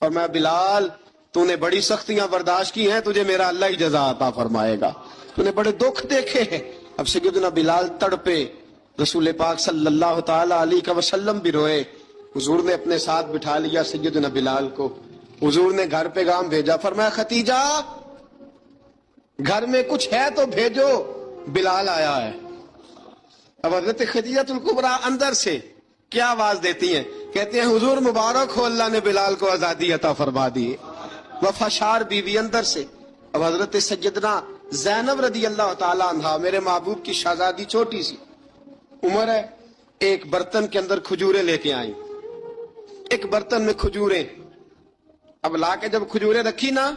فرمایا بلال تو نے بڑی سختیاں برداشت کی ہیں, تجھے میرا اللہ ہی جزا عطا فرمائے گا, تو نے بڑے دکھ دیکھے ہیں. اب سیدنا بلال تڑپے, رسول پاک صلی اللہ تعالی علیہ وسلم بھی روئے. حضور نے اپنے ساتھ بٹھا لیا سیدنا بلال کو. حضور نے گھر پیغام بھیجا, فرمایا ختیجہ گھر میں کچھ ہے تو بھیجو, بلال آیا ہے. اب حضرت خدیجہ الکبریٰ اندر سے کیا آواز دیتی ہیں, کہتے ہیں حضور مبارک ہو, اللہ نے بلال کو آزادی عطا فرما دی. وفاشار بیوی اندر سے. اب حضرت سیدنا زینب رضی اللہ تعالی عنہا, میرے محبوب کی شہزادی, چھوٹی سی عمر ہے, ایک برتن کے اندر کھجوریں لے کے آئیں. ایک برتن میں کھجوریں, اب لا کے جب کھجوریں رکھی نا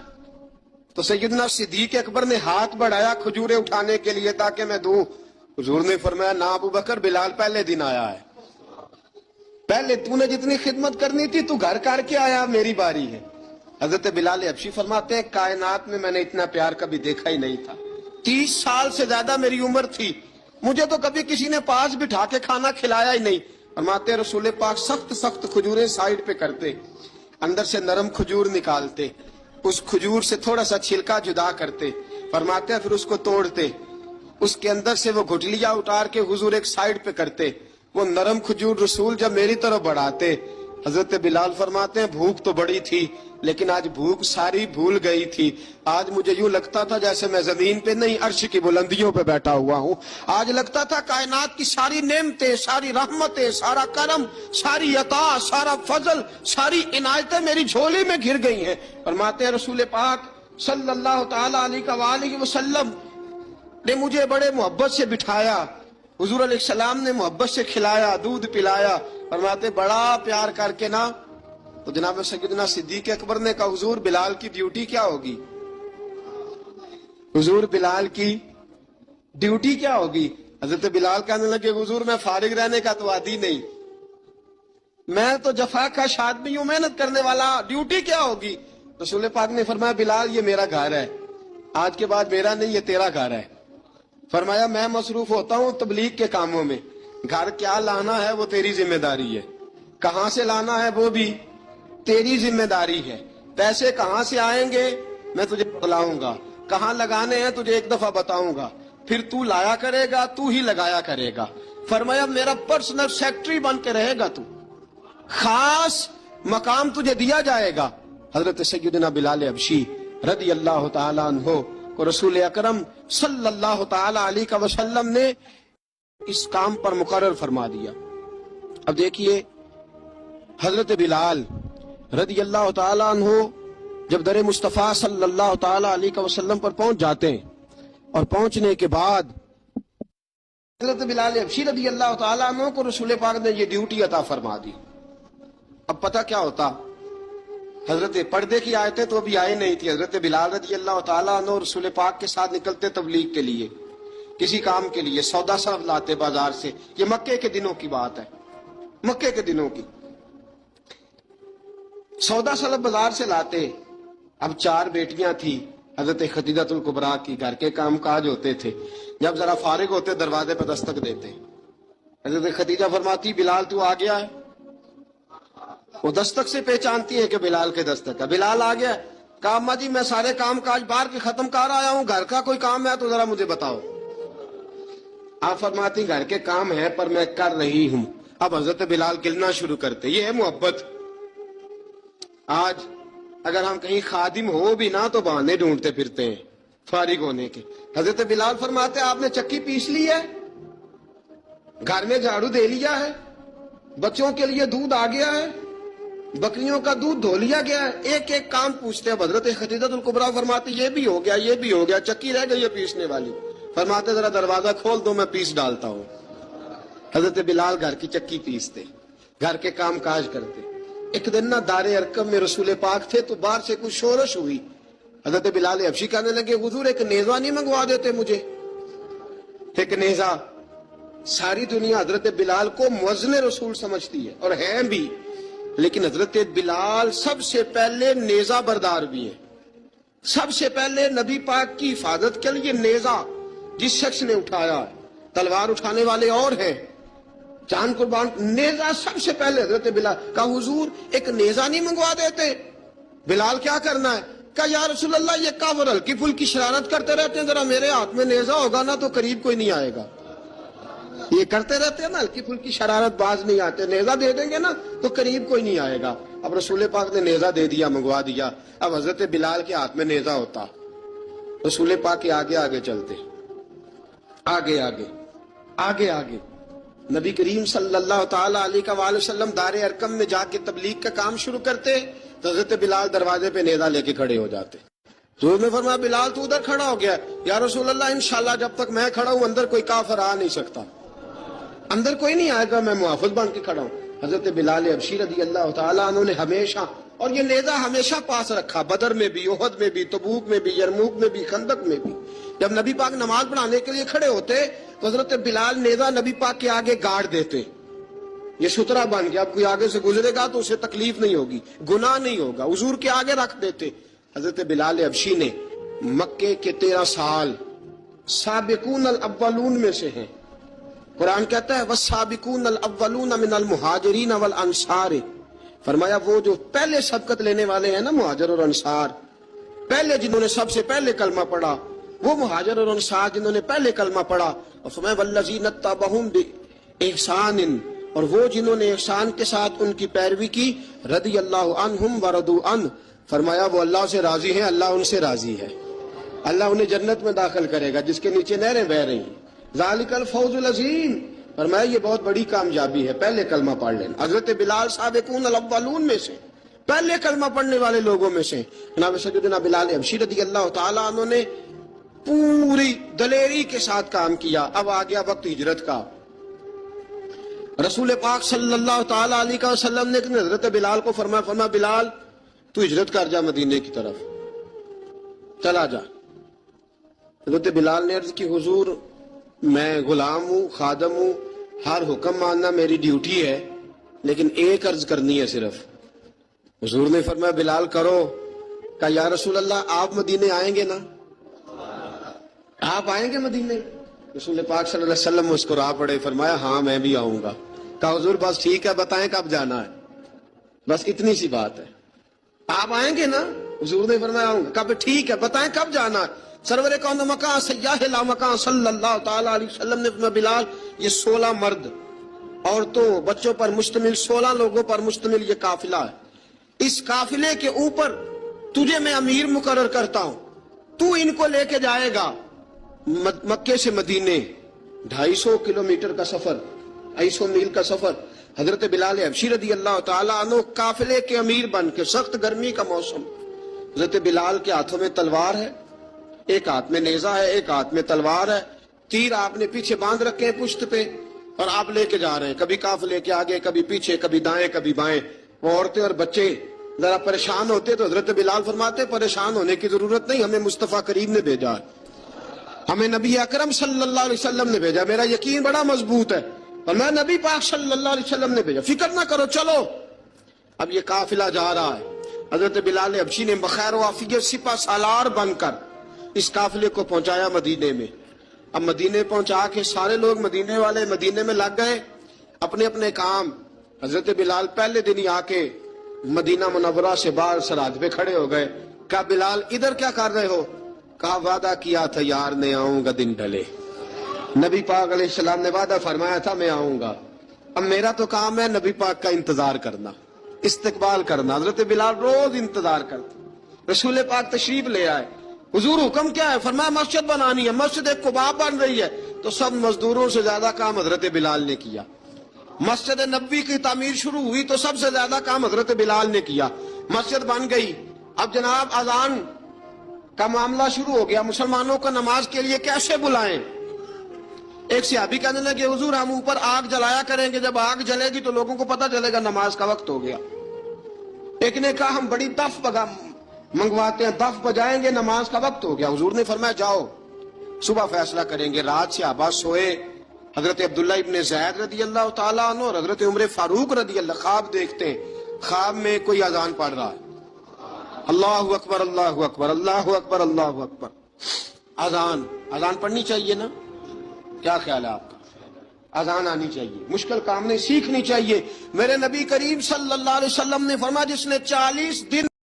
تو سیدنا صدیق اکبر نے ہاتھ بڑھایا کھجوریں اٹھانے کے لیے تاکہ میں دوں. حضور نے فرمایا نا ابو بکر, بلال پہلے دن آیا ہے, پہلے تو نے جتنی خدمت کرنی تھی تو گھر کر کے آیا, میری باری ہے. حضرت بلال حبشی فرماتے ہیں کائنات میں نے اتنا پیار کبھی دیکھا ہی نہیں تھا. 30 سال سے زیادہ میری عمر تھی, مجھے تو کبھی کسی نے پاس بٹھا کے کھانا کھلایا ہی نہیں. فرماتے ہیں رسول پاک سخت سخت کھجوریں سائیڈ پہ کرتے, اندر سے نرم کھجور نکالتے, اس کھجور سے تھوڑا سا چھلکا جدا کرتے. فرماتے ہیں پھر اس کو توڑتے, اس کے اندر سے وہ گھٹلیاں اتار کے حضور ایک سائیڈ پہ کرتے. وہ نرم کھجور رسول جب میری طرف بڑھاتے, حضرت بلال فرماتے ہیں بھوک تو بڑی تھی لیکن آج بھوک ساری بھول گئی تھی. آج مجھے یوں لگتا تھا جیسے میں زمین پہ نہیں عرش کی بلندیوں پہ بیٹھا ہوا ہوں. آج لگتا تھا کائنات کی ساری نعمتیں, ساری رحمتیں, سارا کرم, ساری عطا, سارا فضل, ساری عنایتیں میری جھولی میں گر گئی ہیں. فرماتے ہیں رسول پاک صلی اللہ تعالی علیہ وآلہ وسلم نے مجھے بڑے محبت سے بٹھایا, حضور علیہ السلام نے محبت سے کھلایا, دودھ پلایا. فرماتے بڑا پیار کر کے نا, تو جناب سیدنا صدیق اکبر نے کہا حضور بلال کی ڈیوٹی کیا ہوگی, حضور بلال کی ڈیوٹی کیا ہوگی. حضرت بلال کہنے لگے حضور میں فارغ رہنے کا تو عادی نہیں, میں تو جفا کش آدمی ہوں, محنت کرنے والا, ڈیوٹی کیا ہوگی. رسول پاک نے فرمایا بلال یہ میرا گھر ہے, آج کے بعد میرا نہیں یہ تیرا گھر ہے. فرمایا میں مصروف ہوتا ہوں تبلیغ کے کاموں میں, گھر کیا لانا ہے وہ تیری ذمہ داری ہے, کہاں سے لانا ہے وہ بھی تیری ذمہ داری ہے, پیسے کہاں سے آئیں گے میں تجھے بتلاؤں گا, کہاں لگانے ہیں تجھے ایک دفعہ بتاؤں گا, پھر تو لایا کرے گا, تو ہی لگایا کرے گا. فرمایا میرا پرسنل سیکٹری بن کے رہے گا, تو خاص مقام تجھے دیا جائے گا. حضرت سیدنا بلال حبشی رضی اللہ تعالیٰ عنہ کو رسول اکرم صلی اللہ تعالی علیہ وسلم نے اس کام پر مقرر فرما دیا. اب دیکھیے حضرت بلال رضی اللہ تعالیٰ عنہ جب در مصطفیٰ صلی اللہ تعالی علیہ وسلم پر پہنچ جاتے ہیں, اور پہنچنے کے بعد حضرت بلال حبشی رضی اللہ تعالیٰ عنہ کو رسول پاک نے یہ ڈیوٹی عطا فرما دی. اب پتہ کیا ہوتا, حضرت پردے کی آیتیں تو ابھی آئی نہیں تھی. حضرت بلال رضی اللہ تعالیٰ عنہ رسول پاک کے ساتھ نکلتے تبلیغ کے لیے, کسی کام کے لیے, سودا صرف لاتے بازار سے. یہ مکے کے دنوں کی بات ہے, مکے کے دنوں کی سودا صرف بازار سے لاتے. اب 4 بیٹیاں تھی حضرت خدیجہ الکبریٰ کی, گھر کے کام کاج ہوتے تھے, جب ذرا فارغ ہوتے دروازے پہ دستک دیتے. حضرت خدیجہ فرماتی بلال تو آ گیا ہے, وہ دستک سے پہچانتی ہے کہ بلال کے دستک ہے. بلال آ گیا, کہا اماں جی میں سارے کام کاج باہر کے ختم کر آیا ہوں, گھر کا کوئی کام ہے تو ذرا مجھے بتاؤ. آپ فرماتی گھر کے کام ہے پر میں کر رہی ہوں. اب حضرت بلال گلنا شروع کرتے. یہ ہے محبت. آج اگر ہم کہیں خادم ہو بھی نہ تو بہانے ڈھونڈتے پھرتے ہیں فارغ ہونے کے. حضرت بلال فرماتے آپ نے چکی پیس لی ہے, گھر میں جھاڑو دے لیا ہے, بچوں کے لیے دودھ آ گیا ہے, بکریوں کا دودھ دھو لیا گیا ہے, ایک ایک کام پوچھتے. اب حضرت خدیجہ الکبریٰ فرماتے یہ بھی ہو گیا, یہ بھی ہو گیا, چکی رہ گئی ہے پیسنے والی. فرماتے ذرا دروازہ کھول دو میں پیس ڈالتا ہوں. حضرت بلال گھر کی چکی پیستے, گھر کے کام کاج کرتے. ایک دن نہ دار ارقم میں رسول پاک تھے تو باہر سے کچھ شورش ہوئی. حضرت بلال حبشی کہنے لگے حضور ایک نیزہ نہیں منگوا دیتے مجھے. ایک نیزہ. ساری دنیا حضرت بلال کو مؤذن رسول سمجھتی ہے اور ہیں بھی, لیکن حضرت بلال سب سے پہلے نیزہ بردار بھی ہیں. سب سے پہلے نبی پاک کی حفاظت کے لیے نیزہ جس شخص نے اٹھایا, تلوار اٹھانے والے اور ہیں, جان قربان, نیزہ سب سے پہلے حضرت بلال. کہا حضور ایک نیزہ نہیں منگوا دیتے. بلال کیا کرنا ہے؟ کہا یا رسول اللہ یہ کافر ہلکی پھلکی شرارت کرتے رہتے ہیں، ذرا میرے ہاتھ میں نیزہ ہوگا نا تو قریب کوئی نہیں آئے گا. یہ کرتے رہتے ہیں نا ہلکی پھلکی شرارت، باز نہیں آتے، نیزہ دے دیں گے نا تو قریب کوئی نہیں آئے گا. اب رسول پاک نے نیزہ دے دیا، منگوا دیا. اب حضرت بلال کے ہاتھ میں نیزہ ہوتا، رسول پاک کے آگے آگے چلتے، آگے آگے آگے آگے. نبی کریم صلی اللہ تعالی علیہ وآلہ وسلم دار ارقم میں جا کے تبلیغ کا کام شروع کرتے تو حضرت بلال دروازے پہ نیزہ لے کے کھڑے ہو جاتے. حضور نے فرمایا بلال تو ادھر کھڑا ہو گیا. یا رسول اللہ انشاءاللہ جب تک میں کھڑا ہوں اندر کوئی کافر آ نہیں سکتا، اندر کوئی نہیں آئے گا، میں محافظ بن کے کھڑا ہوں. حضرت بلال حبشی رضی اللہ تعالیٰ عنہ نے ہمیشہ، اور یہ نیزہ ہمیشہ پاس رکھا، بدر میں بھی، احد میں بھی، تبوک میں بھی، یرموک میں بھی، خندق میں بھی. جب نبی پاک نماز پڑھانے کے لیے کھڑے ہوتے تو حضرت بلال نیزہ نبی پاک کے آگے گاڑ دیتے. یہ سترہ بن گیا، اب کوئی آگے سے گزرے گا تو اسے تکلیف نہیں ہوگی، گناہ نہیں ہوگا، حضور کے آگے رکھ دیتے. حضرت بلال حبشی نے مکے کے 13 سال سابقون الاولون میں سے ہیں. قرآن کہتا ہے والسابقون الاولون من المہاجرین والانصار. فرمایا وہ جو پہلے سبقت لینے والے ہیں نا، مہاجر اور انصار، پہلے جنہوں نے سب سے پہلے کلمہ پڑھا، وہ مہاجر اور انصار جنہوں نے پہلے کلمہ پڑھا. اور فرمایا والذین اتبعوہم باحسان، اور وہ جنہوں نے احسان کے ساتھ ان کی پیروی کی، رضی اللہ عنہم ورضوا عنہ. فرمایا وہ اللہ سے راضی ہیں، اللہ ان سے راضی ہے، اللہ انہیں جنت میں داخل کرے گا جس کے نیچے نہریں بہہ رہی ہیں. ذالک الفوز العظیم. فرمایا یہ بہت بڑی کامیابی ہے، پہلے کلمہ پڑھ لینا. حضرت بلال سابقون الاولون میں سے، پہلے کلمہ پڑھنے والے لوگوں میں سے. جناب سیدنا بلال حبشی رضی اللہ تعالیٰ عنہ نے پوری دلیری کے ساتھ کام کیا. اب آ گیا وقت ہجرت کا. رسول پاک صلی اللہ تعالیٰ علیہ وسلم نے حضرت بلال کو فرمایا بلال تو ہجرت کر جا مدینے کی طرف، چلا جا. حضرت بلال نے عرض کی حضور میں غلام ہوں، خادم ہوں، ہر حکم ماننا میری ڈیوٹی ہے، لیکن ایک عرض کرنی ہے صرف. حضور نے فرمایا بلال کرو. کہا یا رسول اللہ آپ مدینے آئیں گے نا، آپ آئیں گے مدینے؟ رسول پاک صلی اللہ علیہ وسلم مسکرا پڑے، فرمایا ہاں میں بھی آؤں گا. کہا حضور بس ٹھیک ہے، بتائیں کب جانا ہے، بس اتنی سی بات ہے، آپ آئیں گے نا؟ حضور نے فرمایا آؤں گا. کہا ٹھیک ہے، بتائیں کب جانا ہے. سرور کون مکان سیاح لا مکان صلی اللہ تعالیٰ علیہ وسلم نے فرمایا بلال یہ 16 مرد، عورتوں، بچوں پر مشتمل، 16 لوگوں پر مشتمل یہ قافلہ ہے. اس قافلے کے اوپر تجھے میں امیر مقرر کرتا ہوں، تو ان کو لے کے جائے گا مکے سے مدینے. 250 کلومیٹر کا سفر، 250 میل کا سفر. حضرت بلال حبشی رضی اللہ تعالیٰ عنہ قافلے کے امیر بن کے، سخت گرمی کا موسم، حضرت بلال کے ہاتھوں میں تلوار ہے، ایک ہاتھ میں نیزہ ہے، ایک ہاتھ میں تلوار ہے. تیر آپ نے پیچھے باندھ رکھے ہیں پشت پہ، اور آپ لے کے جا رہے ہیں، کبھی قافلے کے آگے، کبھی پیچھے، کبھی دائیں کبھی بائیں. وہ عورتیں اور بچے ذرا پریشان ہوتے تو حضرت بلال فرماتے پریشان ہونے کی ضرورت نہیں، ہمیں مصطفیٰ کریم نے بھیجا ہے، ہمیں نبی اکرم صلی اللہ علیہ وسلم نے بھیجا. میرا یقین بڑا مضبوط ہے اور میں نبی پاک صلی اللہ علیہ وسلم نے بھیجا، فکر نہ کرو، چلو. اب یہ قافلہ جا رہا ہے. حضرت بلال حبشی نے بخیر و عافیت سپہ سالار بن کر اس قافلے کو پہنچایا مدینے میں. اب مدینے پہنچا کے سارے لوگ مدینے والے مدینے میں لگ گئے اپنے اپنے کام. حضرت بلال پہلے دن ہی آ کے مدینہ منورہ سے باہر سرحد پہ کھڑے ہو گئے. کہا بلال ادھر کیا کر رہے ہو؟ کہا وعدہ کیا تھا یار نے آؤں گا دن ڈھلے. نبی پاک علیہ السلام نے وعدہ فرمایا تھا میں آؤں گا. اب میرا تو کام ہے نبی پاک کا انتظار کرنا، استقبال کرنا. حضرت بلال روز انتظار کرتے. رسول پاک تشریف لے آئے. حضور حکم کیا ہے؟ فرمایا مسجد بنانی ہے. مسجد قباء بن رہی ہے. تو سب مزدوروں سے زیادہ کام حضرت بلال نے کیا. مسجد نبوی کی تعمیر شروع ہوئی تو سب سے زیادہ کام حضرت بلال نے کیا. مسجد بن گئی. اب جناب اذان کا معاملہ شروع ہو گیا. مسلمانوں کو نماز کے لیے کیسے بلائیں؟ ایک صحابی کہنے لگے حضور ہم اوپر آگ جلایا کریں گے، جب آگ جلے گی تو لوگوں کو پتہ چلے گا نماز کا وقت ہو گیا. ایک نے کہا ہم بڑی دف منگواتے ہیں، دف بجائیں گے، نماز کا وقت ہو گیا. حضور نے فرمایا جاؤ صبح فیصلہ کریں گے. رات صحابہ سوئے. حضرت عبداللہ ابن زید رضی اللہ تعالیٰ عنہ اور حضرت عمر فاروق رضی اللہ خواب دیکھتے ہیں. خواب میں کوئی اذان پڑھ رہا ہے، اللہ اکبر اللہ اکبر اللہ اکبر اللہ اکبر. اذان پڑھنی چاہیے نا؟ کیا خیال ہے آپ کا؟ اذان آنی چاہیے، مشکل کام نہیں، سیکھنی چاہیے. میرے نبی کریم صلی اللہ علیہ وسلم نے فرمایا جس نے 40 دن